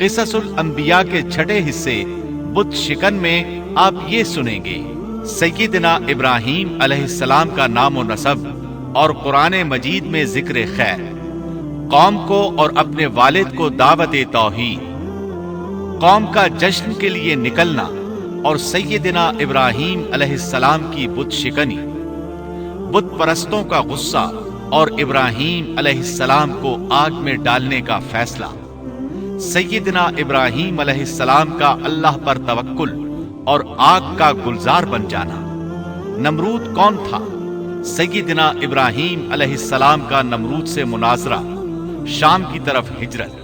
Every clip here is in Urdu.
قصص الانبیاء کے چھٹے حصے بت شکن میں آپ یہ سنیں گے، سیدنا ابراہیم علیہ السلام کا نام و نسب اور قرآن مجید میں ذکر خیر، قوم کو اور اپنے والد کو دعوت توحید، قوم کا جشن کے لیے نکلنا اور سیدنا ابراہیم علیہ السلام کی بت شکنی، بت پرستوں کا غصہ اور ابراہیم علیہ السلام کو آگ میں ڈالنے کا فیصلہ، سیدنا ابراہیم علیہ السلام کا اللہ پر توکل اور آگ کا گلزار بن جانا۔ نمرود کون تھا؟ سیدنا ابراہیم علیہ السلام کا نمرود سے مناظرہ، شام کی طرف ہجرت،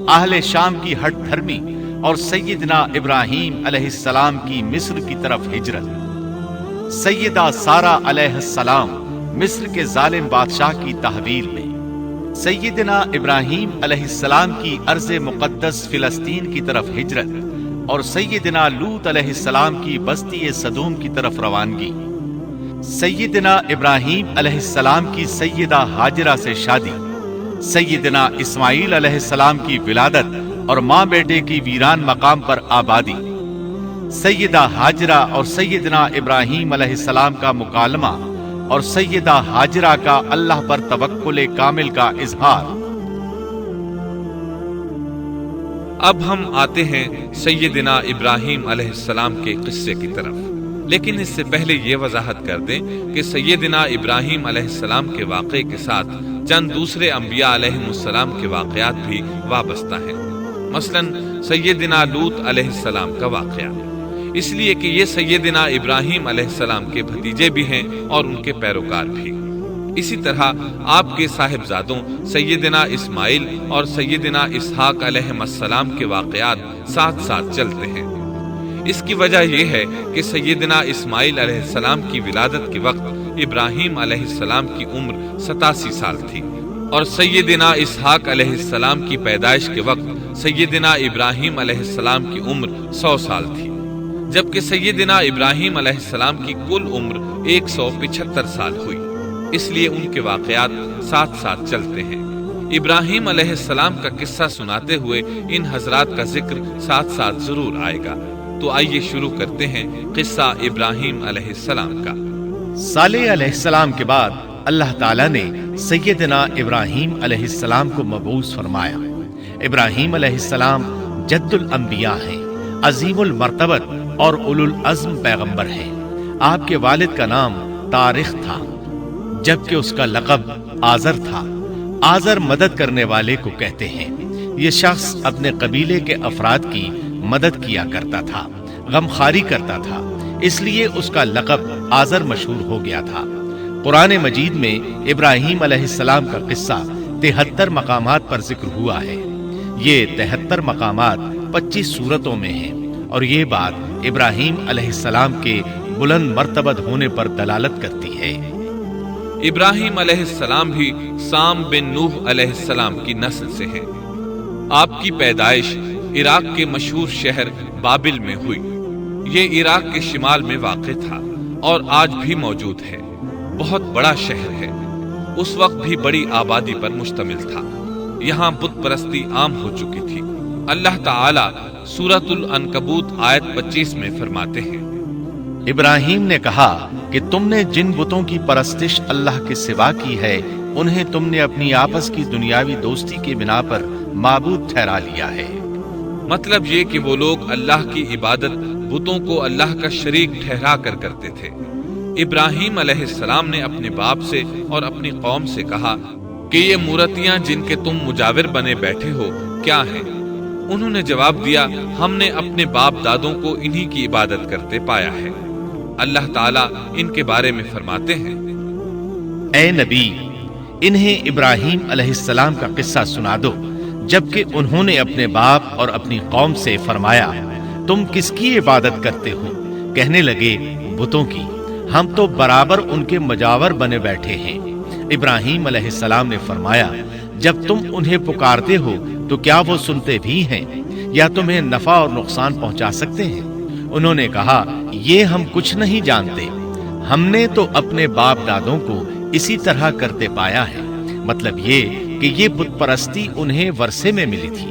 اہل شام کی ہٹ دھرمی اور سیدنا ابراہیم علیہ السلام کی مصر کی طرف ہجرت، سیدہ سارہ علیہ السلام مصر کے ظالم بادشاہ کی تحویل میں، سیدنا ابراہیم علیہ السلام کی ارض مقدس فلسطین کی طرف ہجرت اور سیدنا لوط علیہ السلام کی بستی صدوم کی طرف روانگی، سیدنا ابراہیم علیہ السلام کی سیدہ ہاجرہ سے شادی، سیدنا اسماعیل علیہ السلام کی ولادت اور ماں بیٹے کی ویران مقام پر آبادی، سیدہ ہاجرہ اور سیدنا ابراہیم علیہ السلام کا مکالمہ اور سیدہ ہاجرہ کا اللہ پر توکل کامل کا اظہار۔ اب ہم آتے ہیں سیدنا ابراہیم علیہ السلام کے قصے کی طرف، لیکن اس سے پہلے یہ وضاحت کر دیں کہ سیدنا ابراہیم علیہ السلام کے واقعے کے ساتھ چند دوسرے انبیاء علیہ السلام کے واقعات بھی وابستہ ہیں، مثلا سیدنا لوط علیہ السلام کا واقعہ، اس لیے کہ یہ سیدنا ابراہیم علیہ السلام کے بھتیجے بھی ہیں اور ان کے پیروکار بھی۔ اسی طرح آپ کے صاحبزادوں سیدنا اسماعیل اور سیدنا اسحاق علیہ السلام کے واقعات ساتھ ساتھ چلتے ہیں۔ اس کی وجہ یہ ہے کہ سیدنا اسماعیل علیہ السلام کی ولادت کے وقت ابراہیم علیہ السلام کی عمر 87 سال تھی، اور سیدنا اسحاق علیہ السلام کی پیدائش کے وقت سیدنا ابراہیم علیہ السلام کی عمر 100 سال تھی، جبکہ سیدنا ابراہیم علیہ السلام کی کل عمر 175 سال ہوئی، اس لیے ان کے واقعات ساتھ ساتھ چلتے ہیں۔ ابراہیم علیہ السلام کا قصہ سناتے ہوئے ان حضرات کا ذکر ساتھ ساتھ ضرور آئے گا، تو آئیے شروع کرتے ہیں قصہ ابراہیم علیہ السلام کا۔ صالح علیہ السلام کے بعد اللہ تعالیٰ نے سیدنا ابراہیم علیہ السلام کو مبعوث فرمایا۔ ابراہیم علیہ السلام جد الانبیاء ہیں، عظیم المرتبت اور اولو العزم پیغمبر ہیں۔ آپ کے والد کا نام طارق تھا، جبکہ اس کا لقب آزر تھا۔ آزر مدد کرنے والے کو کہتے ہیں۔ یہ شخص اپنے قبیلے کے افراد کی مدد کیا کرتا تھا، غمخواری کرتا تھا، اس لیے اس کا لقب آزر مشہور ہو گیا تھا۔ قرآن مجید میں ابراہیم علیہ السلام کا قصہ 73 مقامات پر ذکر ہوا ہے۔ یہ 73 مقامات 25 سورتوں میں ہیں، اور یہ بات ابراہیم علیہ السلام کے بلند مرتبت ہونے پر دلالت کرتی ہے۔ ابراہیم علیہ السلام بھی سام بن نوح علیہ السلام کی نسل سے ہیں۔ آپ کی پیدائش عراق کے مشہور شہر بابل میں ہوئی۔ یہ عراق کے شمال میں واقع تھا اور آج بھی موجود ہے۔ بہت بڑا شہر ہے، اس وقت بھی بڑی آبادی پر مشتمل تھا۔ یہاں بت پرستی عام ہو چکی تھی۔ اللہ تعالی سورۃ العنکبوت آیت 25 میں فرماتے ہیں، ابراہیم نے کہا کہ تم نے جن بتوں کی پرستش اللہ کے سوا کی ہے، انہیں تم نے اپنی آپس کی دنیاوی دوستی کے بنا پر معبود ٹھہرا لیا ہے۔ مطلب یہ کہ وہ لوگ اللہ کی عبادت بتوں کو اللہ کا شریک ٹھہرا کر کرتے تھے۔ ابراہیم علیہ السلام نے اپنے باپ سے اور اپنی قوم سے کہا کہ یہ مورتیاں جن کے تم مجاور بنے بیٹھے ہو کیا ہیں؟ انہوں نے جواب دیا، ہم نے اپنے باپ دادوں کو انہی کی عبادت کرتے پایا ہے۔ اللہ تعالیٰ ان کے بارے میں فرماتے ہیں، اے نبی، انہیں ابراہیم علیہ السلام کا قصہ سنا دو، جبکہ انہوں نے اپنے باپ اور اپنی قوم سے فرمایا، تم کس کی عبادت کرتے ہو؟ کہنے لگے، بتوں کی، ہم تو برابر ان کے مجاور بنے بیٹھے ہیں۔ ابراہیم علیہ السلام نے فرمایا، جب تم انہیں پکارتے ہو تو کیا وہ سنتے بھی ہیں یا تمہیں نفع اور نقصان پہنچا سکتے ہیں؟ انہوں نے کہا، یہ ہم کچھ نہیں جانتے، ہم نے تو اپنے باپ دادوں کو اسی طرح کرتے پایا ہے۔ مطلب یہ کہ یہ بت پرستی انہیں ورثے میں ملی تھی،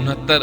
69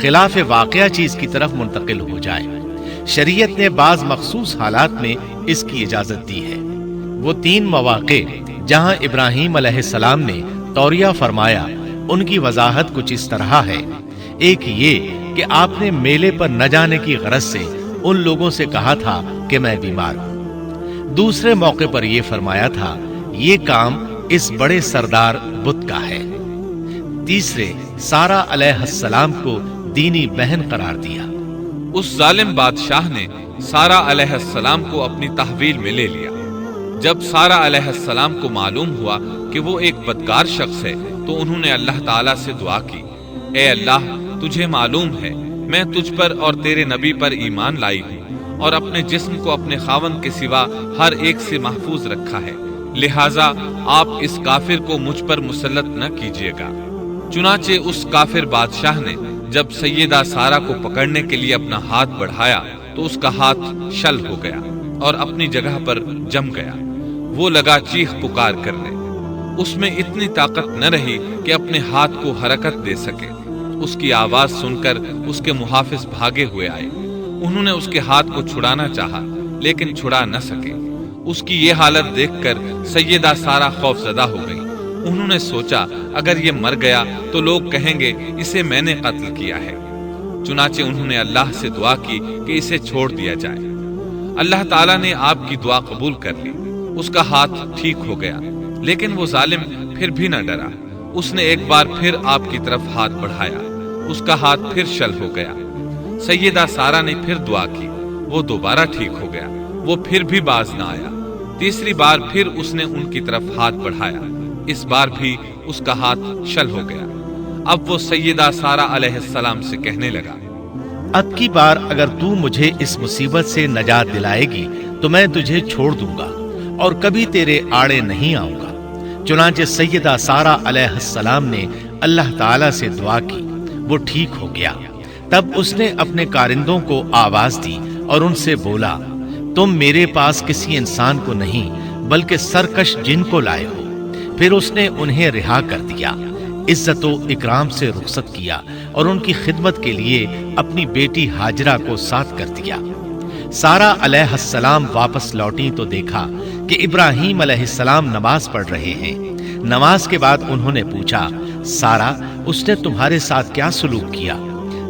خلاف واقعہ چیز کی طرف منتقل ہو جائے۔ شریعت نے بعض مخصوص حالات میں اس کی اجازت دی ہے۔ وہ 3 مواقع جہاں ابراہیم علیہ السلام نے توریہ فرمایا، ان کی وضاحت کچھ اس طرح ہے۔ ایک یہ کہ آپ نے میلے پر نہ جانے کی غرض سے ان لوگوں سے کہا تھا کہ میں بیمار ہوں۔ دوسرے موقع پر یہ فرمایا تھا یہ کام اس بڑے سردار بت کا ہے۔ تیسرے، سارہ علیہ السلام کو دینی بہن قرار دیا۔ اس ظالم بادشاہ نے سارہ علیہ السلام کو اپنی تحویل میں لے لیا۔ جب سارہ علیہ السلام کو معلوم ہوا کہ وہ ایک بدکار شخص ہے تو انہوں نے اللہ تعالیٰ سے دعا کی، اے اللہ، تجھے معلوم ہے میں تجھ پر اور تیرے نبی پر ایمان لائی ہوں اور اپنے جسم کو اپنے خاوند کے سوا ہر ایک سے محفوظ رکھا ہے، لہٰذا آپ اس کافر کو مجھ پر مسلط نہ کیجیے گا۔ چنانچہ اس کافر بادشاہ نے جب سیدہ سارہ کو پکڑنے کے لیے اپنا ہاتھ بڑھایا تو اس کا ہاتھ شل ہو گیا اور اپنی جگہ پر جم گیا۔ وہ لگا چیخ پکار کرنے۔ اس میں اتنی طاقت نہ رہی کہ اپنے ہاتھ کو حرکت دے سکے۔ اس کی آواز سن کر اس کے محافظ بھاگے ہوئے آئے۔ انہوں نے اس کے ہاتھ کو چھڑانا چاہا لیکن چھڑا نہ سکے۔ اس کی یہ حالت دیکھ کر سیدہ سارہ خوف زدہ ہو گئی۔ انہوں نے سوچا اگر یہ مر گیا تو لوگ کہیں گے اسے میں نے قتل کیا ہے۔ چنانچہ انہوں نے اللہ سے دعا کی کہ اسے چھوڑ دیا جائے۔ اللہ تعالیٰ نے آپ کی دعا قبول کر لی۔ اس کا ہاتھ ٹھیک ہو گیا، لیکن وہ ظالم پھر بھی نہ ڈرا۔ اس نے ایک بار پھر آپ کی طرف ہاتھ بڑھایا، اس کا ہاتھ پھر شل ہو گیا۔ سیدہ سارہ نے پھر دعا کی، وہ دوبارہ ٹھیک ہو گیا، وہ پھر بھی باز نہ آیا۔ تیسری بار پھر اس نے ان کی طرف ہاتھ بڑھایا، اس بار بھی اس کا ہاتھ شل ہو گیا۔ اب وہ سیدہ سارہ علیہ السلام سے کہنے لگا، اب کی بار اگر تو مجھے اس مصیبت سے نجات دلائے گی تو میں تجھے چھوڑ دوں گا اور کبھی تیرے آڑے نہیں آؤں گا۔ چنانچہ سیدہ سارہ علیہ السلام نے اللہ تعالیٰ سے دعا کی، وہ ٹھیک ہو گیا۔ تب اس نے اپنے کارندوں کو آواز دی اور ان سے بولا، تم میرے پاس کسی انسان کو نہیں بلکہ سرکش جن کو لائے ہو۔ پھر اس نے انہیں رہا کر دیا، عزت و اکرام سے رخصت کیا اور ان کی خدمت کے لیے اپنی بیٹی ہاجرہ کو ساتھ کر دیا۔ سارہ علیہ السلام واپس لوٹی تو دیکھا کہ ابراہیم علیہ السلام نماز پڑھ رہے ہیں۔ نماز کے بعد انہوں نے پوچھا، سارہ، اس نے تمہارے ساتھ کیا سلوک کیا؟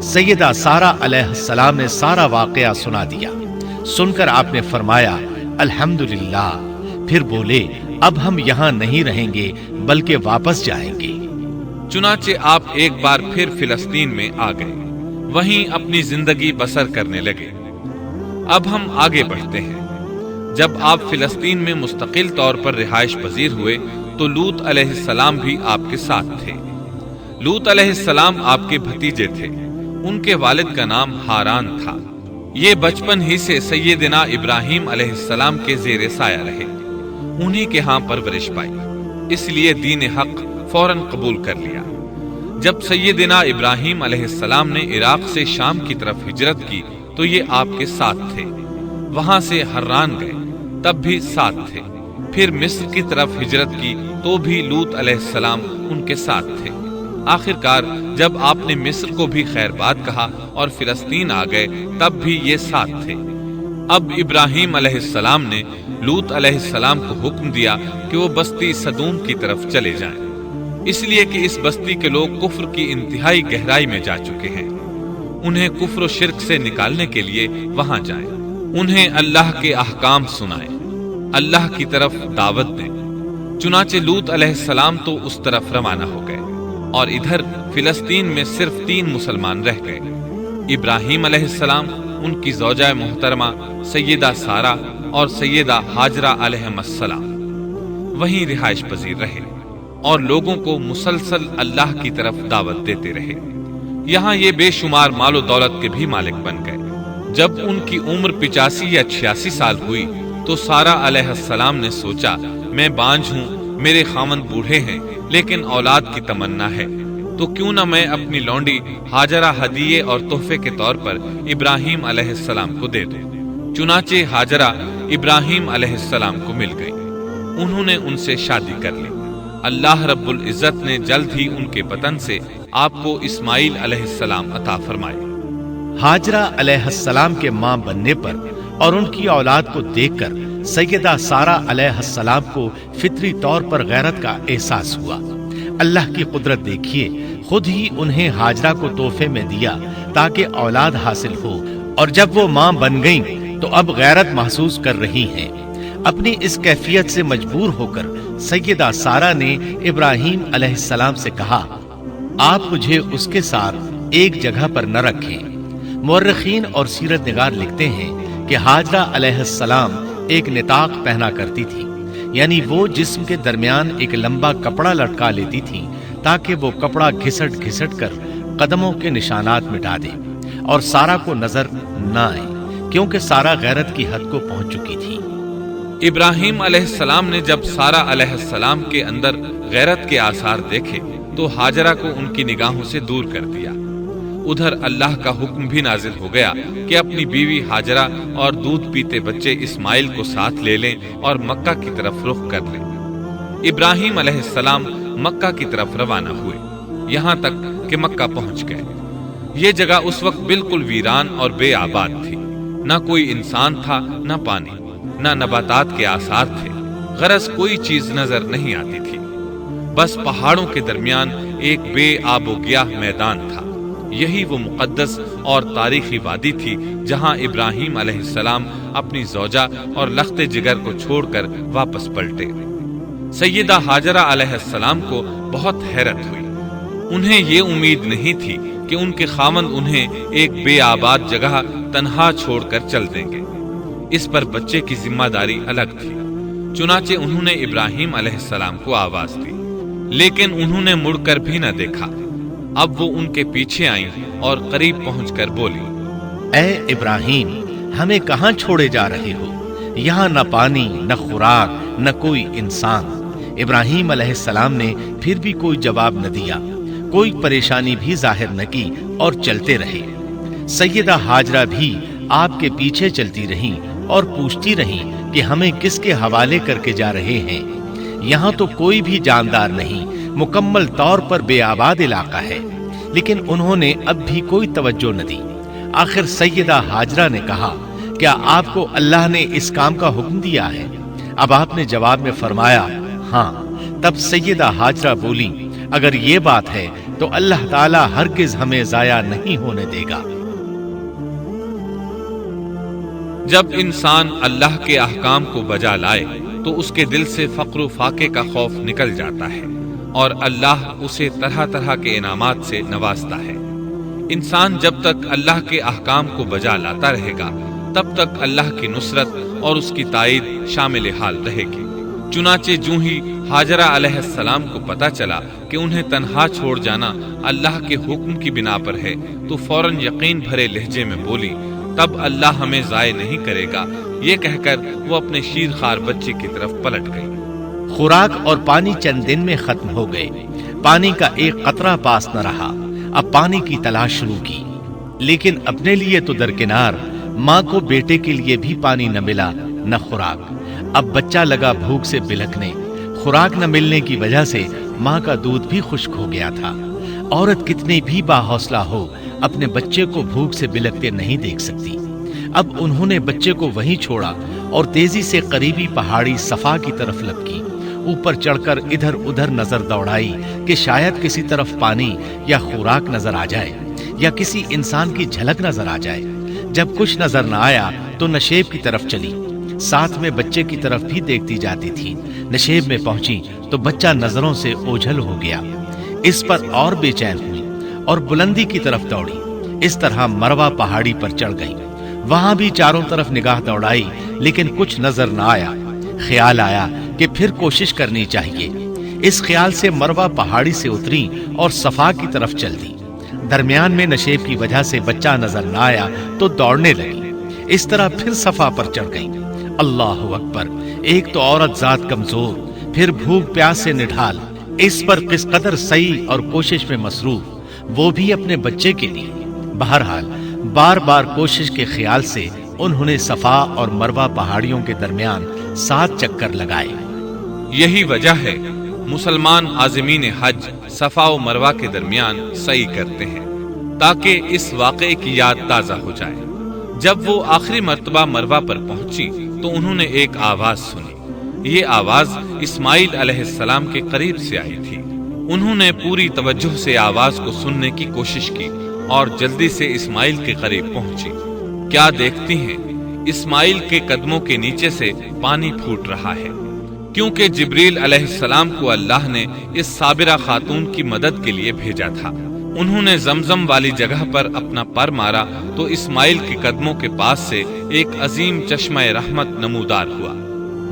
سیدہ سارہ علیہ السلام نے سارا واقعہ سنا دیا۔ سن کر آپ نے فرمایا، الحمدللہ۔ پھر بولے، اب ہم یہاں نہیں رہیں گے بلکہ واپس جائیں گے۔ چنانچہ آپ ایک بار پھر فلسطین میں آ گئے، وہیں اپنی زندگی بسر کرنے لگے۔ اب ہم آگے بڑھتے ہیں۔ جب آپ فلسطین میں مستقل طور پر رہائش پذیر ہوئے تو لوط علیہ السلام بھی آپ کے ساتھ تھے۔ لوط علیہ السلام آپ کے بھتیجے تھے۔ ان کے والد کا نام ہاران تھا۔ یہ بچپن ہی سے سیدنا ابراہیم علیہ السلام کے زیر سایہ رہے، انہی کے ہاں پرورش پائی، اس لیے دین حق فوراً قبول کر لیا۔ جب سیدنا ابراہیم علیہ السلام نے عراق سے شام کی طرف ہجرت کی تو یہ آپ کے ساتھ تھے۔ وہاں سے حران گئے، تب بھی ساتھ تھے۔ پھر مصر کی طرف ہجرت کی تو بھی لوط علیہ السلام ان کے ساتھ تھے۔ آخرکار جب آپ نے مصر کو بھی خیر بات کہا اور فلسطین آ گئے تب بھی یہ ساتھ تھے۔ اب ابراہیم علیہ السلام نے لوط علیہ السلام کو حکم دیا کہ وہ بستی سدوم کی طرف چلے جائیں، اس لیے کہ اس بستی کے لوگ کفر کی انتہائی گہرائی میں جا چکے ہیں۔ انہیں کفر و شرک سے نکالنے کے لیے وہاں جائیں، انہیں اللہ کے احکام سنائیں، اللہ کی طرف دعوت دیں۔ چنانچہ لوط علیہ السلام تو اس طرف روانہ ہو گئے اور ادھر فلسطین میں صرف 3 مسلمان رہ گئے۔ ابراہیم علیہ السلام، ان کی زوجہ محترمہ سیدہ سارہ اور سیدہ ہاجرہ علیہم السلام وہیں رہائش پذیر رہے اور لوگوں کو مسلسل اللہ کی طرف دعوت دیتے رہے۔ یہاں یہ بے شمار مال و دولت کے بھی مالک بن گئے۔ جب ان کی عمر 85 یا 86 سال ہوئی تو سارہ علیہ السلام نے سوچا، میں بانجھ ہوں، میرے خاوند بوڑھے ہیں لیکن اولاد کی تمنا ہے، تو کیوں نہ میں اپنی لونڈی ہاجرہ ہدیے اور تحفے کے طور پر ابراہیم علیہ السلام کو دے دوں۔ چنانچہ ہاجرہ ابراہیم علیہ السلام کو مل گئی، انہوں نے ان سے شادی کر لی۔ اللہ رب العزت نے جلد ہی ان کے بطن سے آپ کو اسماعیل علیہ السلام عطا فرمائے۔ ہاجرہ علیہ السلام کے ماں بننے پر اور ان کی اولاد کو دیکھ کر سیدہ سارہ علیہ السلام کو فطری طور پر غیرت کا احساس ہوا۔ اللہ کی قدرت دیکھیے، خود ہی انہیں ہاجرہ کو تحفے میں دیا تاکہ اولاد حاصل ہو، اور جب وہ ماں بن گئیں تو اب غیرت محسوس کر رہی ہیں۔ اپنی اس کیفیت سے مجبور ہو کر سیدہ سارہ نے ابراہیم علیہ السلام سے کہا، آپ مجھے اس کے ساتھ ایک جگہ پر نہ رکھیں۔ مورخین اور سیرت نگار لکھتے ہیں کہ ہاجرہ علیہ السلام ایک نطاق پہنا کرتی تھی، یعنی وہ جسم کے درمیان ایک لمبا کپڑا لٹکا لیتی تھی تاکہ وہ کپڑا گھسٹ گھسٹ کر قدموں کے نشانات مٹا دے اور سارہ کو نظر نہ آئے، کیونکہ سارہ غیرت کی حد کو پہنچ چکی تھی۔ ابراہیم علیہ السلام نے جب سارہ علیہ السلام کے اندر غیرت کے آثار دیکھے تو ہاجرہ کو ان کی نگاہوں سے دور کر دیا۔ ادھر اللہ کا حکم بھی نازل ہو گیا کہ اپنی بیوی ہاجرہ اور دودھ پیتے بچے اسماعیل کو ساتھ لے لیں اور مکہ کی طرف رخ کر لیں۔ ابراہیم علیہ السلام مکہ کی طرف روانہ ہوئے، یہاں تک کہ مکہ پہنچ گئے۔ یہ جگہ اس وقت بالکل ویران اور بے آباد تھی، نہ کوئی انسان تھا، نہ پانی، نہ نباتات کے آثار تھے، غرض کوئی چیز نظر نہیں آتی تھی، بس پہاڑوں کے درمیان ایک بے آب و گیاہ میدان تھا۔ یہی وہ مقدس اور تاریخی وادی تھی جہاں ابراہیم علیہ السلام اپنی زوجہ اور لخت جگر کو چھوڑ کر واپس پلٹے۔ سیدہ ہاجرہ علیہ السلام کو بہت حیرت ہوئی، انہیں یہ امید نہیں تھی کہ ان کے خاوند انہیں ایک بے آباد جگہ تنہا چھوڑ کر چل دیں گے۔ اس پر بچے کی ذمہ داری الگ تھی، چنانچہ انہوں نے ابراہیم علیہ السلام کو آواز دی، لیکن انہوں نے مڑ کر بھی نہ دیکھا۔ اب وہ ان کے پیچھے آئیں اور قریب پہنچ کر بولی، اے ابراہیم، ہمیں کہاں چھوڑے جا رہے ہو؟ یہاں نہ پانی، نہ خوراک، نہ کوئی انسان۔ ابراہیم علیہ السلام نے پھر بھی کوئی جواب نہ دیا، کوئی پریشانی بھی ظاہر نہ کی اور چلتے رہے۔ سیدہ ہاجرہ بھی آپ کے پیچھے چلتی رہیں اور پوچھتی رہیں کہ ہمیں کس کے حوالے کر کے جا رہے ہیں؟ یہاں تو کوئی بھی جاندار نہیں، مکمل طور پر بے آباد علاقہ ہے۔ لیکن انہوں نے اب بھی کوئی توجہ نہ دی۔ آخر سیدہ ہاجرہ نے کہا، کیا آپ کو اللہ نے اس کام کا حکم دیا ہے؟ اب آپ نے جواب میں فرمایا، ہاں۔ تب سیدہ ہاجرہ بولی، اگر یہ بات ہے تو اللہ تعالیٰ ہرگز ہمیں ضائع نہیں ہونے دے گا۔ جب انسان اللہ کے احکام کو بجا لائے تو اس کے دل سے فقر و فاقے کا خوف نکل جاتا ہے اور اللہ اسے طرح طرح کے انعامات سے نوازتا ہے۔ انسان جب تک اللہ کے احکام کو بجا لاتا رہے گا تب تک اللہ کی نصرت اور اس کی تائید شامل حال رہے گی۔ چنانچہ جوں ہی ہاجرہ علیہ السلام کو پتہ چلا کہ انہیں تنہا چھوڑ جانا اللہ کے حکم کی بنا پر ہے تو فوراً یقین بھرے لہجے میں بولی، تب اللہ ہمیں ضائع نہیں کرے گا۔ یہ کہہ کر وہ اپنے شیر خوار بچے کی طرف پلٹ گئی۔ خوراک اور پانی چند دن میں ختم ہو گئے، پانی کا ایک قطرہ پاس نہ رہا۔ اب پانی کی تلاش شروع کی، لیکن اپنے لیے تو درکنار، ماں کو بیٹے کے لیے بھی پانی نہ ملا نہ خوراک۔ اب بچہ لگا بھوک سے بلکنے، خوراک نہ ملنے کی وجہ سے ماں کا دودھ بھی خشک ہو گیا تھا۔ عورت کتنی بھی باحوصلہ ہو اپنے بچے کو بھوک سے بلکتے نہیں دیکھ سکتی۔ اب انہوں نے بچے کو وہیں چھوڑا اور تیزی سے قریبی پہاڑی صفا کی طرف لپکی۔ اوپر چڑھ کر ادھر ادھر نظر دوڑائی کہ شاید کسی طرف پانی یا خوراک نظر آ جائے یا کسی انسان کی جھلک نظر آ جائے۔ جب کچھ نظر نہ آیا تو نشیب کی طرف چلی، ساتھ میں بچے کی طرف بھی دیکھتی جاتی تھی۔ نشیب میں پہنچی تو بچہ نظروں سے اوجھل ہو گیا۔ اس پر اور بے چین ہوئی اور بلندی کی طرف دوڑی۔ اس طرح مروہ پہاڑی پر چڑھ گئی۔ وہاں بھی چاروں طرف نگاہ دوڑائی لیکن کچھ نظر نہ آیا۔ خیال آیا کہ پھر کوشش کرنی چاہیے۔ اس خیال سے مروہ پہاڑی سے اتری اور صفا کی طرف چل دی۔ درمیان میں نشیب کی وجہ سے بچہ نظر نہ آیا تو دوڑنے لگی۔ اس طرح پھر صفا پر چڑھ گئی۔ اللہ اکبر! ایک تو عورت ذات کمزور، پھر بھوک پیاس سے نڈھال، اس پر کس قدر سعی اور کوشش میں مصروف، وہ بھی اپنے بچے کے لیے۔ بہرحال بار بار کوشش کے خیال سے انہوں نے صفا اور مروہ پہاڑیوں کے درمیان 7 چکر لگائے۔ یہی وجہ ہے مسلمان عازمین حج صفا و مروہ کے درمیان سعی کرتے ہیں تاکہ اس واقعے کی یاد تازہ ہو جائے۔ جب وہ آخری مرتبہ مروہ پر پہنچی تو انہوں نے ایک آواز سنی۔ یہ آواز اسماعیل علیہ السلام کے قریب سے آئی تھی۔ انہوں نے پوری توجہ سے آواز کو سننے کی کوشش کی اور جلدی سے اسماعیل کے قریب پہنچی۔ کیا دیکھتی ہیں، اسماعیل کے قدموں کے نیچے سے پانی پھوٹ رہا ہے، کیونکہ جبریل علیہ السلام کو اللہ نے اس صابرہ خاتون کی مدد کے لیے بھیجا تھا۔ انہوں نے زمزم والی جگہ پر اپنا پر مارا تو اسماعیل کے قدموں کے پاس سے ایک عظیم چشمہ رحمت نمودار ہوا۔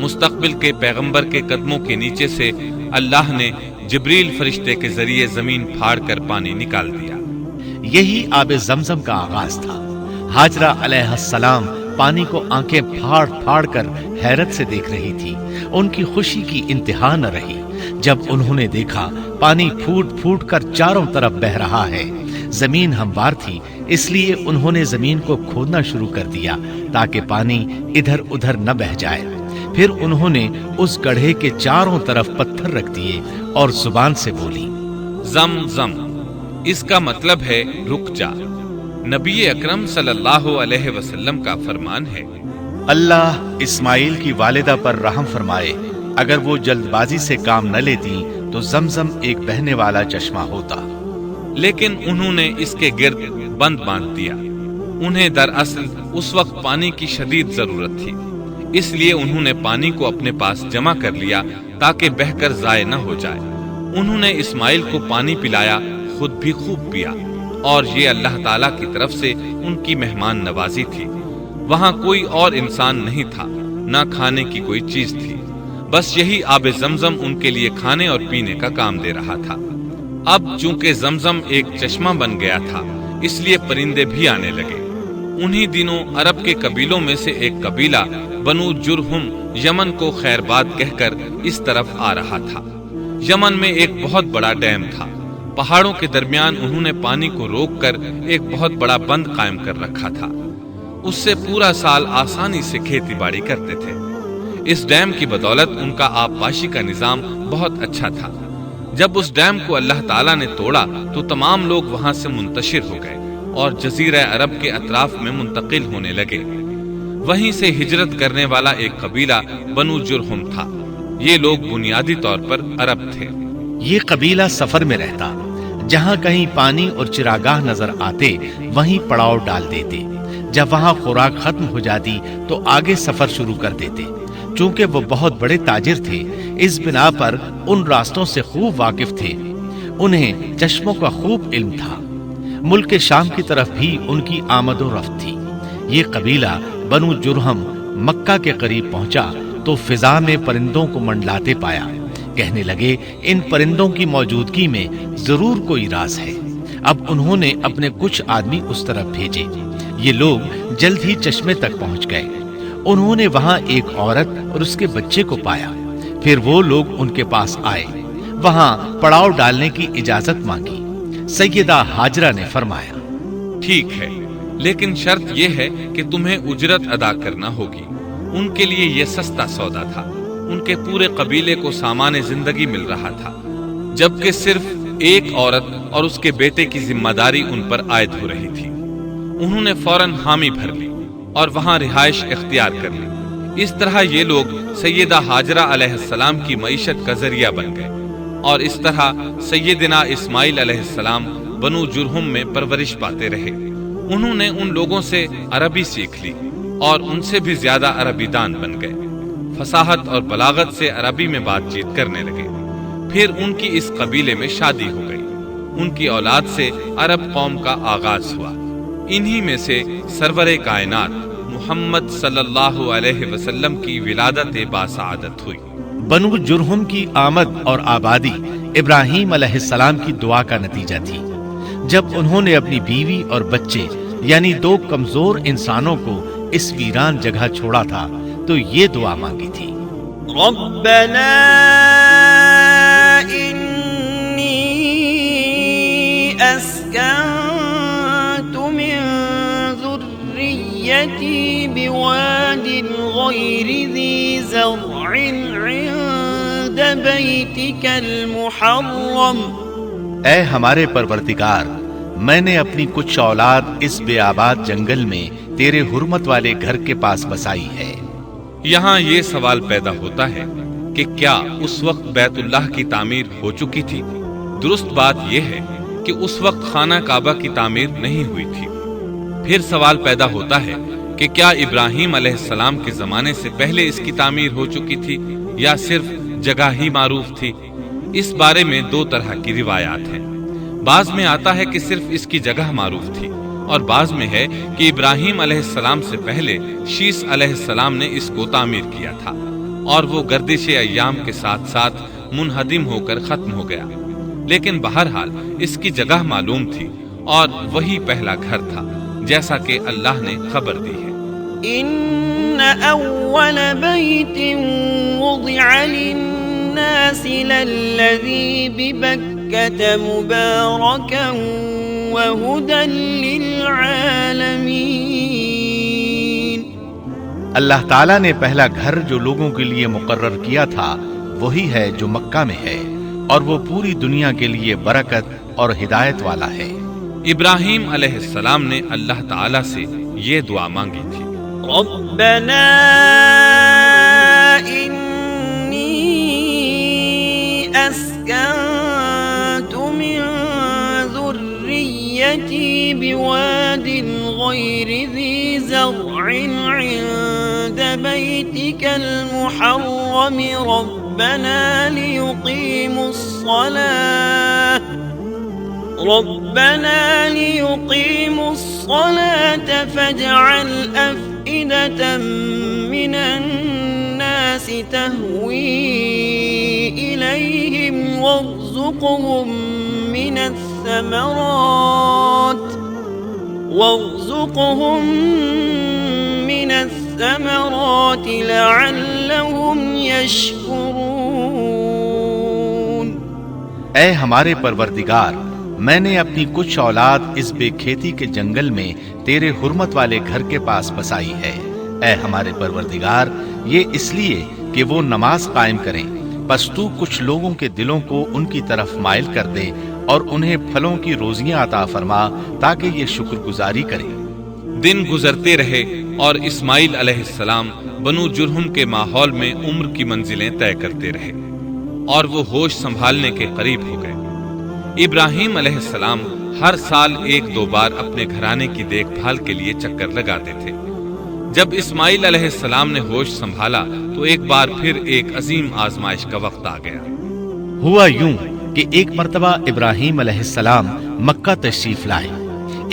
مستقبل کے پیغمبر کے قدموں کے نیچے سے اللہ نے جبریل فرشتے کے ذریعے زمین پھاڑ کر پانی نکال دیا۔ یہی آب زمزم کا آغاز تھا۔ ہاجرہ علیہ السلام پانی کو آنکھیں پھاڑ پھاڑ کر حیرت سے دیکھ رہی تھی۔ ان کی خوشی کی انتہا نہ رہی جب انہوں نے دیکھا پانی پھوٹ پھوٹ کر چاروں طرف بہ رہا ہے۔ زمین ہموار تھی، اس لیے انہوں نے زمین کو کھودنا شروع کر دیا تاکہ پانی ادھر ادھر نہ بہ جائے۔ پھر انہوں نے اس گڑھے کے چاروں طرف پتھر رکھ دیے اور زبان سے بولی، زم زم، اس کا مطلب ہے رک جا۔ نبی اکرم صلی اللہ علیہ وسلم کا فرمان ہے، اللہ اسماعیل کی والدہ پر رحم فرمائے، اگر وہ جلد بازی سے کام نہ لیتی تو زمزم ایک بہنے والا چشمہ ہوتا۔ لیکن انہوں نے اس کے گرد بند باندھ دیا۔ انہیں دراصل اس وقت پانی کی شدید ضرورت تھی، اس لیے انہوں نے پانی کو اپنے پاس جمع کر لیا تاکہ بہہ کر ضائع نہ ہو جائے۔ انہوں نے اسماعیل کو پانی پلایا، خود بھی خوب پیا، اور یہ اللہ تعالیٰ کی طرف سے ان کی مہمان نوازی تھی۔ وہاں کوئی اور انسان نہیں تھا، نہ کھانے کی کوئی چیز تھی، بس یہی آب زمزم ان کے لیے کھانے اور پینے کا کام دے رہا تھا۔ اب چونکہ زمزم ایک چشمہ بن گیا تھا، اس لیے پرندے بھی آنے لگے۔ انہی دنوں عرب کے قبیلوں میں سے ایک قبیلہ بنو جرہم یمن کو خیر باد کہہ کر اس طرف آ رہا تھا۔ یمن میں ایک بہت بڑا ڈیم تھا۔ پہاڑوں کے درمیان انہوں نے پانی کو روک کر ایک بہت بڑا بند قائم کر رکھا تھا۔ اس سے پورا سال آسانی سے کھیتی باڑی کرتے تھے۔ اس ڈیم کی بدولت ان کا آبپاشی کا نظام بہت اچھا تھا۔ جب اس ڈیم کو اللہ تعالیٰ نے توڑا تو تمام لوگ وہاں سے منتشر ہو گئے اور جزیرہ عرب کے اطراف میں منتقل ہونے لگے۔ وہیں سے ہجرت کرنے والا ایک قبیلہ بنو جرہم تھا۔ یہ لوگ بنیادی طور پر عرب تھے۔ یہ قبیلہ سفر میں رہتا، جہاں کہیں پانی اور چراگاہ نظر آتے وہیں پڑاؤ ڈال دیتے۔ جب وہاں خوراک ختم ہو جاتی تو آگے سفر شروع کر دیتے۔ چونکہ وہ بہت بڑے تاجر تھے، اس بنا پر ان راستوں سے خوب واقف تھے۔ انہیں چشموں کا خوب علم تھا۔ ملک شام کی طرف بھی ان کی آمد و رفت تھی۔ یہ قبیلہ بنو جرہم مکہ کے قریب پہنچا تو فضا میں پرندوں کو منڈلاتے پایا۔ کہنے لگے، ان پرندوں کی موجودگی میں ضرور کوئی راز ہے۔ اب انہوں نے اپنے کچھ آدمی اس طرف بھیجے۔ یہ لوگ جلد ہی چشمے تک پہنچ گئے۔ انہوں نے وہاں ایک عورت اور اس کے بچے کو پایا۔ پھر وہ لوگ ان کے پاس آئے، وہاں پڑاؤ ڈالنے کی اجازت مانگی۔ سیدہ ہاجرہ نے فرمایا، ٹھیک ہے، لیکن شرط یہ ہے کہ تمہیں اجرت ادا کرنا ہوگی۔ ان کے لیے یہ سستا سودا تھا۔ ان کے پورے قبیلے کو سامان زندگی مل رہا تھا، جبکہ صرف ایک عورت اور اس کے بیٹے کی ذمہ داری ان پر عائد ہو رہی تھی۔ انہوں نے فوراً حامی بھر لی اور وہاں رہائش اختیار کر لی۔ اس طرح یہ لوگ سیدہ ہاجرہ علیہ السلام کی معیشت کا ذریعہ بن گئے، اور اس طرح سیدنا اسماعیل علیہ السلام بنو جرہم میں پرورش پاتے رہے۔ انہوں نے ان لوگوں سے عربی سیکھ لی اور ان سے بھی زیادہ عربی دان بن گئے۔ فصاحت اور بلاغت سے عربی میں بات چیت کرنے لگے۔ پھر ان کی اس قبیلے میں شادی ہو گئی۔ ان کی اولاد سے عرب قوم کا آغاز ہوا۔ انہی میں سے سرور کائنات محمد صلی اللہ علیہ وسلم کی ولادت باسعادت ہوئی۔ بنو جرہم کی آمد اور آبادی ابراہیم علیہ السلام کی دعا کا نتیجہ تھی۔ جب انہوں نے اپنی بیوی اور بچے یعنی دو کمزور انسانوں کو اس ویران جگہ چھوڑا تھا تو یہ دعا مانگی تھی، ربنا انی اسکنت من ذریتی بواد غیر ذی زرع عند عند بيتك المحرم اے ہمارے پروردگار، میں نے اپنی کچھ اولاد اس بے آباد جنگل میں تیرے حرمت والے گھر کے پاس بسائی ہے۔ یہاں یہ سوال پیدا ہوتا ہے کہ کیا اس وقت بیت اللہ کی تعمیر ہو چکی تھی؟ درست بات یہ ہے کہ اس وقت خانہ کعبہ کی تعمیر نہیں ہوئی تھی۔ پھر سوال پیدا ہوتا ہے کہ کیا ابراہیم علیہ السلام کے زمانے سے پہلے اس کی تعمیر ہو چکی تھی یا صرف جگہ ہی معروف تھی؟ اس بارے میں دو طرح کی روایات ہیں۔ بعض میں آتا ہے کہ صرف اس کی جگہ معروف تھی، اور بعض میں ہے کہ ابراہیم علیہ السلام سے پہلے شیس علیہ السلام نے اس کو تعمیر کیا تھا، اور وہ گردش ایام کے ساتھ ساتھ منہدم ہو کر ختم ہو گیا۔ لیکن بہرحال اس کی جگہ معلوم تھی اور وہی پہلا گھر تھا، جیسا کہ اللہ نے خبر دی ہے۔ إن أول بيت وضع للناس للذي ببكة مباركا وهدى للعالمين۔ اللہ تعالیٰ نے پہلا گھر جو لوگوں کے لیے مقرر کیا تھا وہی ہے جو مکہ میں ہے، اور وہ پوری دنیا کے لیے برکت اور ہدایت والا ہے۔ ابراہیم علیہ السلام نے اللہ تعالیٰ سے یہ دعا مانگی تھی، ربنا إني أسكنت من ذريتي بواد غير ذي زرع عند بيتك المحرم ربنا ليقيموا الصلاة فاجعل أفئدة من الناس تهوي إليهم وارزقهم من الثمرات لعلهم يشكرون۔ اے ہمارے پروردگار، میں نے اپنی کچھ اولاد اس بے کھیتی کے جنگل میں تیرے حرمت والے گھر کے پاس بسائی ہے۔ اے ہمارے پروردگار، یہ اس لیے کہ وہ نماز قائم کریں، پس تو کچھ لوگوں کے دلوں کو ان کی طرف مائل کر دے اور انہیں پھلوں کی روزیاں عطا فرما تاکہ یہ شکر گزاری کریں۔ دن گزرتے رہے اور اسماعیل علیہ السلام بنو جرہم کے ماحول میں عمر کی منزلیں طے کرتے رہے اور وہ ہوش سنبھالنے کے قریب ہو گئے۔ ابراہیم علیہ السلام ہر سال ایک دو بار اپنے گھرانے کی دیکھ بھال کے لیے چکر لگاتے تھے۔ جب اسماعیل علیہ السلام نے ہوش سنبھالا تو ایک بار پھر ایک عظیم آزمائش کا وقت آ گیا۔ ہوا یوں کہ ایک مرتبہ ابراہیم علیہ السلام مکہ تشریف لائے،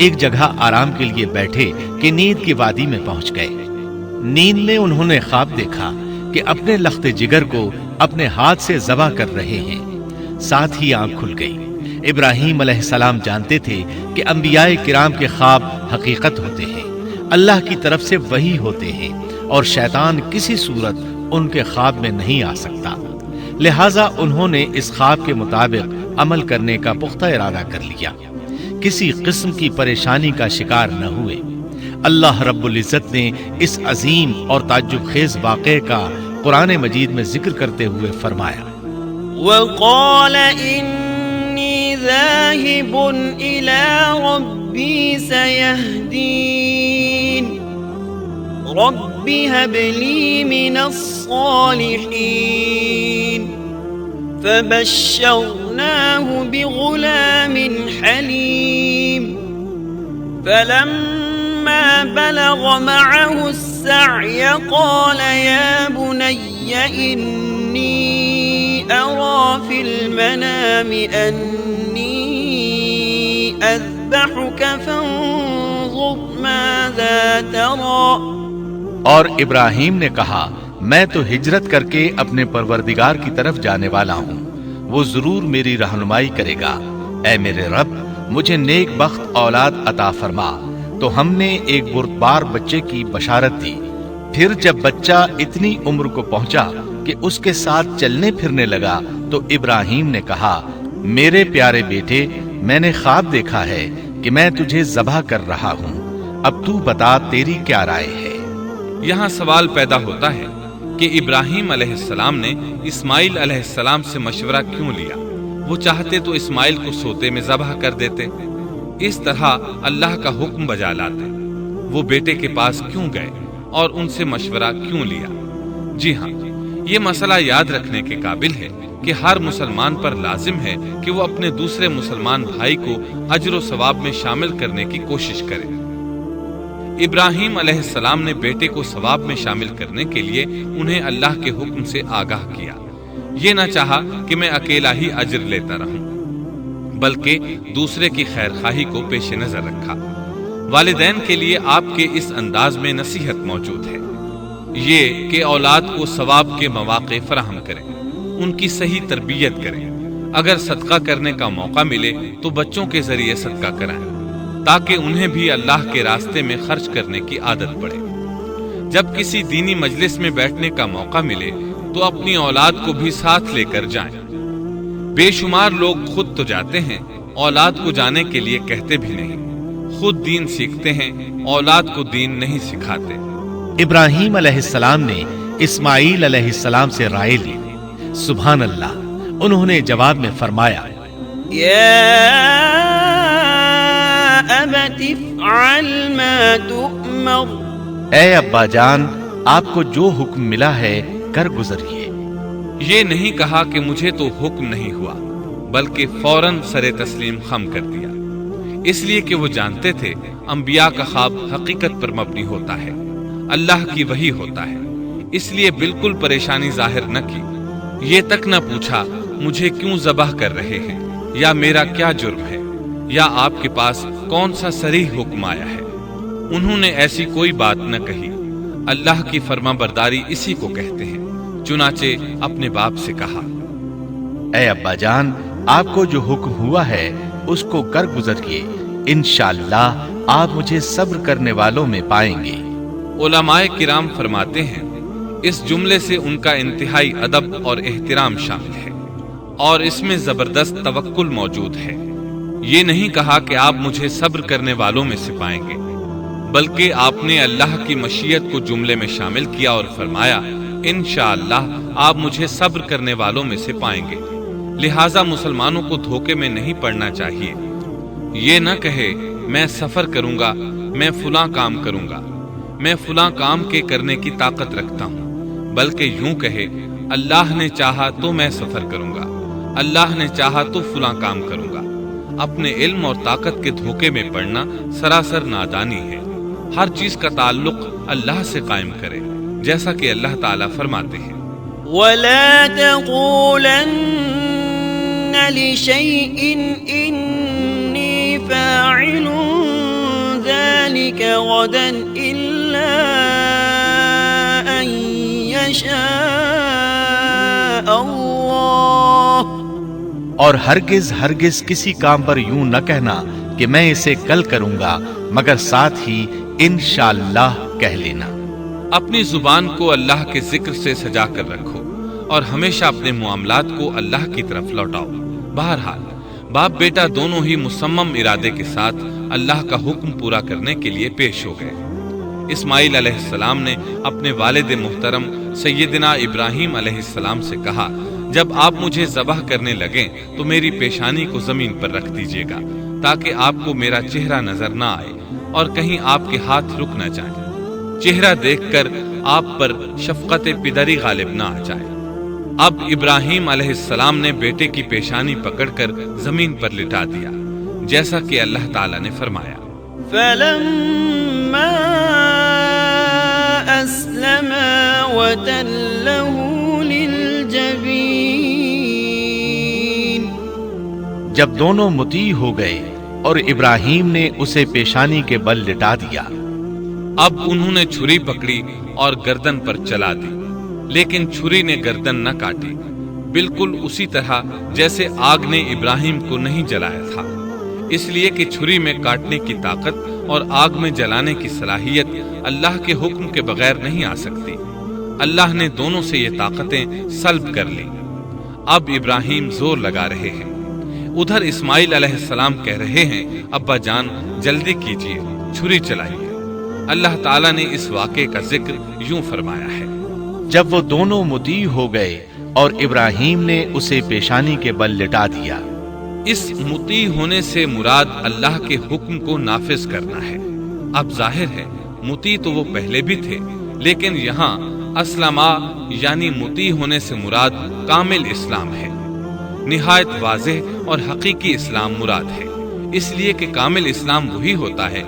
ایک جگہ آرام کے لیے بیٹھے کہ نیند کی وادی میں پہنچ گئے۔ نیند میں انہوں نے خواب دیکھا کہ اپنے لخت جگر کو اپنے ہاتھ سے ذبح کر رہے ہیں، ساتھ ہی آنکھ کھل گئی۔ ابراہیم علیہ السلام جانتے تھے کہ انبیاء کرام کے خواب حقیقت ہوتے ہیں، اللہ کی طرف سے وحی ہوتے ہیں، اور شیطان کسی صورت ان کے خواب میں نہیں آ سکتا، لہٰذا انہوں نے اس خواب کے مطابق عمل کرنے کا پختہ ارادہ کر لیا، کسی قسم کی پریشانی کا شکار نہ ہوئے۔ اللہ رب العزت نے اس عظیم اور تعجب خیز واقعے کا قرآن مجید میں ذکر کرتے ہوئے فرمایا، وقال إني ذاهب إلى ربي سيهدين رب هب لي من الصالحين فبشرناه بغلام حليم فلما بلغ معه السعي قال يا بني إني أرى في المنام أني أذبحك فانظر ماذا ترى۔ اور ابراہیم نے کہا، میں تو ہجرت کر کے اپنے پروردگار کی طرف جانے والا ہوں، وہ ضرور میری رہنمائی کرے گا۔ اے میرے رب، مجھے نیک بخت اولاد عطا فرما۔ تو ہم نے ایک بردبار بچے کی بشارت دی۔ پھر جب بچہ اتنی عمر کو پہنچا کہ اس کے ساتھ چلنے پھرنے لگا تو ابراہیم نے کہا، میرے پیارے بیٹے، میں نے خواب دیکھا ہے کہ میں تجھے ذبح کر رہا ہوں، اب تو بتا تیری کیا رائے ہے؟ یہاں سوال پیدا ہوتا ہے کہ ابراہیم علیہ السلام نے اسماعیل علیہ السلام سے مشورہ کیوں لیا؟ وہ چاہتے تو اسماعیل کو سوتے میں ذبح کر دیتے، اس طرح اللہ کا حکم بجا لاتے۔ وہ بیٹے کے پاس کیوں گئے اور ان سے مشورہ کیوں لیا؟ جی ہاں، یہ مسئلہ یاد رکھنے کے قابل ہے کہ ہر مسلمان پر لازم ہے کہ وہ اپنے دوسرے مسلمان بھائی کو اجر و ثواب میں شامل کرنے کی کوشش کرے۔ ابراہیم علیہ السلام نے بیٹے کو ثواب میں شامل کرنے کے لیے انہیں اللہ کے حکم سے آگاہ کیا۔ یہ نہ چاہا کہ میں اکیلا ہی اجر لیتا رہوں، بلکہ دوسرے کی خیر خواہی کو پیش نظر رکھا۔ والدین کے لیے آپ کے اس انداز میں نصیحت موجود ہے، یہ کہ اولاد کو ثواب کے مواقع فراہم کریں، ان کی صحیح تربیت کریں۔ اگر صدقہ کرنے کا موقع ملے تو بچوں کے ذریعے صدقہ کرائیں، تاکہ انہیں بھی اللہ کے راستے میں خرچ کرنے کی عادت پڑے۔ جب کسی دینی مجلس میں بیٹھنے کا موقع ملے تو اپنی اولاد کو بھی ساتھ لے کر جائیں۔ بے شمار لوگ خود تو جاتے ہیں، اولاد کو جانے کے لیے کہتے بھی نہیں۔ خود دین سیکھتے ہیں، اولاد کو دین نہیں سکھاتے۔ ابراہیم علیہ السلام نے اسماعیل علیہ السلام سے رائے لی۔ سبحان اللہ، انہوں نے جواب میں فرمایا، یا ابت افعل ما تؤمر، اے ابا جان، آپ کو جو حکم ملا ہے کر گزریے۔ یہ نہیں کہا کہ مجھے تو حکم نہیں ہوا، بلکہ فوراً سر تسلیم خم کر دیا، اس لیے کہ وہ جانتے تھے انبیاء کا خواب حقیقت پر مبنی ہوتا ہے، اللہ کی وحی ہوتا ہے۔ اس لیے بالکل پریشانی ظاہر نہ کی، یہ تک نہ پوچھا مجھے کیوں ذبح کر رہے ہیں، یا میرا کیا جرم ہے، یا آپ کے پاس کون سا صریح حکم آیا ہے۔ انہوں نے ایسی کوئی بات نہ کہی۔ اللہ کی فرما برداری اسی کو کہتے ہیں۔ چنانچہ اپنے باپ سے کہا، اے ابا جان، آپ کو جو حکم ہوا ہے اس کو کر گزریے، انشاءاللہ آپ مجھے صبر کرنے والوں میں پائیں گے۔ علماء کرام فرماتے ہیں اس جملے سے ان کا انتہائی ادب اور احترام شامل ہے، اور اس میں زبردست توکل موجود ہے۔ یہ نہیں کہا کہ آپ مجھے صبر کرنے والوں میں سے پائیں گے، بلکہ آپ نے اللہ کی مشیت کو جملے میں شامل کیا اور فرمایا انشاءاللہ آپ مجھے صبر کرنے والوں میں سے پائیں گے۔ لہٰذا مسلمانوں کو دھوکے میں نہیں پڑنا چاہیے۔ یہ نہ کہے میں سفر کروں گا، میں فلاں کام کروں گا، میں فلاں کام کے کرنے کی طاقت رکھتا ہوں، بلکہ یوں کہے اللہ نے چاہا تو میں سفر کروں گا، اللہ نے چاہا تو فلاں کام کروں گا۔ اپنے علم اور طاقت کے دھوکے میں پڑنا سراسر نادانی ہے۔ ہر چیز کا تعلق اللہ سے قائم کرے، جیسا کہ اللہ تعالیٰ فرماتے ہیں، وَلَا تَقُولَنَّ لِشَيْءٍ إِنِّي فَاعِلٌ ذَلِكَ غَدًا إِلَّا أَن يَشَاءَ اللَّهُ، اور ہرگز کسی کام پر یوں نہ کہنا کہ میں اسے کل کروں گا، مگر ساتھ ہی انشاءاللہ کہہ لینا۔ اپنی زبان کو اللہ کے ذکر سے سجا کر رکھو اور ہمیشہ اپنے معاملات کو اللہ کی طرف لوٹاؤ۔ بہرحال باپ بیٹا دونوں ہی مصمم ارادے کے ساتھ اللہ کا حکم پورا کرنے کے لیے پیش ہو گئے۔ اسماعیل علیہ السلام نے اپنے والد محترم سیدنا ابراہیم علیہ السلام سے کہا، جب آپ مجھے ذبح کرنے لگیں تو میری پیشانی کو زمین پر رکھ دیجیے گا، تاکہ آپ کو میرا چہرہ نظر نہ آئے اور کہیں آپ کے ہاتھ رک نہ جائیں، چہرہ دیکھ کر آپ پر شفقت پدری غالب نہ آ جائے۔ اب ابراہیم علیہ السلام نے بیٹے کی پیشانی پکڑ کر زمین پر لٹا دیا، جیسا کہ اللہ تعالیٰ نے فرمایا، فَلَمَّا أَسْلَمَا وَتَلَّهُ لِلْجَبِينِ، جب دونوں مطیع ہو گئے اور ابراہیم نے اسے پیشانی کے بل لٹا دیا۔ اب انہوں نے چھری پکڑی اور گردن پر چلا دی، لیکن چھری نے گردن نہ کاٹی، بالکل اسی طرح جیسے آگ نے ابراہیم کو نہیں جلایا تھا، اس لیے کہ چھری میں کاٹنے کی طاقت اور آگ میں جلانے کی صلاحیت اللہ کے حکم کے بغیر نہیں آ سکتی۔ اللہ نے دونوں سے یہ طاقتیں سلب کر لی۔ اب ابراہیم زور لگا رہے ہیں، ادھر اسماعیل علیہ السلام کہہ رہے ہیں، ابا جان جلدی کیجیے، چھری چلائیے۔ اللہ تعالیٰ نے اس واقعے کا ذکر یوں فرمایا ہے، جب وہ دونوں مطیع ہو گئے اور ابراہیم نے اسے پیشانی کے بل لٹا دیا۔ اس مطیع ہونے سے مراد اللہ کے حکم کو نافذ کرنا ہے۔ اب ظاہر ہے مطیع تو وہ پہلے بھی تھے، لیکن یہاں اسلما یعنی مطیع ہونے سے مراد کامل اسلام ہے۔ نہایت واضح اور حقیقی اسلام مراد ہے، اس لیے کہ کامل اسلام وہی ہوتا ہے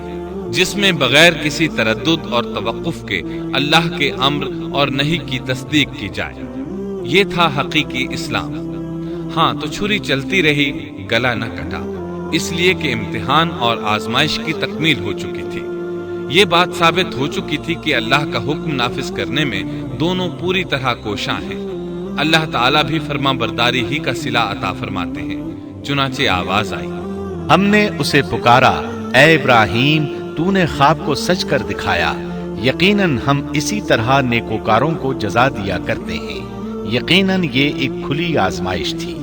جس میں بغیر کسی تردد اور توقف کے اللہ کے امر اور نہی کی تصدیق کی جائے۔ یہ تھا حقیقی اسلام۔ ہاں تو چھری چلتی رہی، گلا نہ کٹا، اس لیے کہ امتحان اور آزمائش کی تکمیل ہو چکی تھی۔ یہ بات ثابت ہو چکی تھی کہ اللہ کا حکم نافذ کرنے میں دونوں پوری طرح کوشاں ہیں۔ اللہ تعالیٰ بھی فرما برداری ہی کا صلہ عطا فرماتے ہیں۔ چنانچہ آواز آئی، ہم نے اسے پکارا، اے ابراہیم تو نے خواب کو سچ کر دکھایا، یقیناً ہم اسی طرح نیکوکاروں کو جزا دیا کرتے ہیں۔ یقیناً یہ ایک کھلی آزمائش تھی۔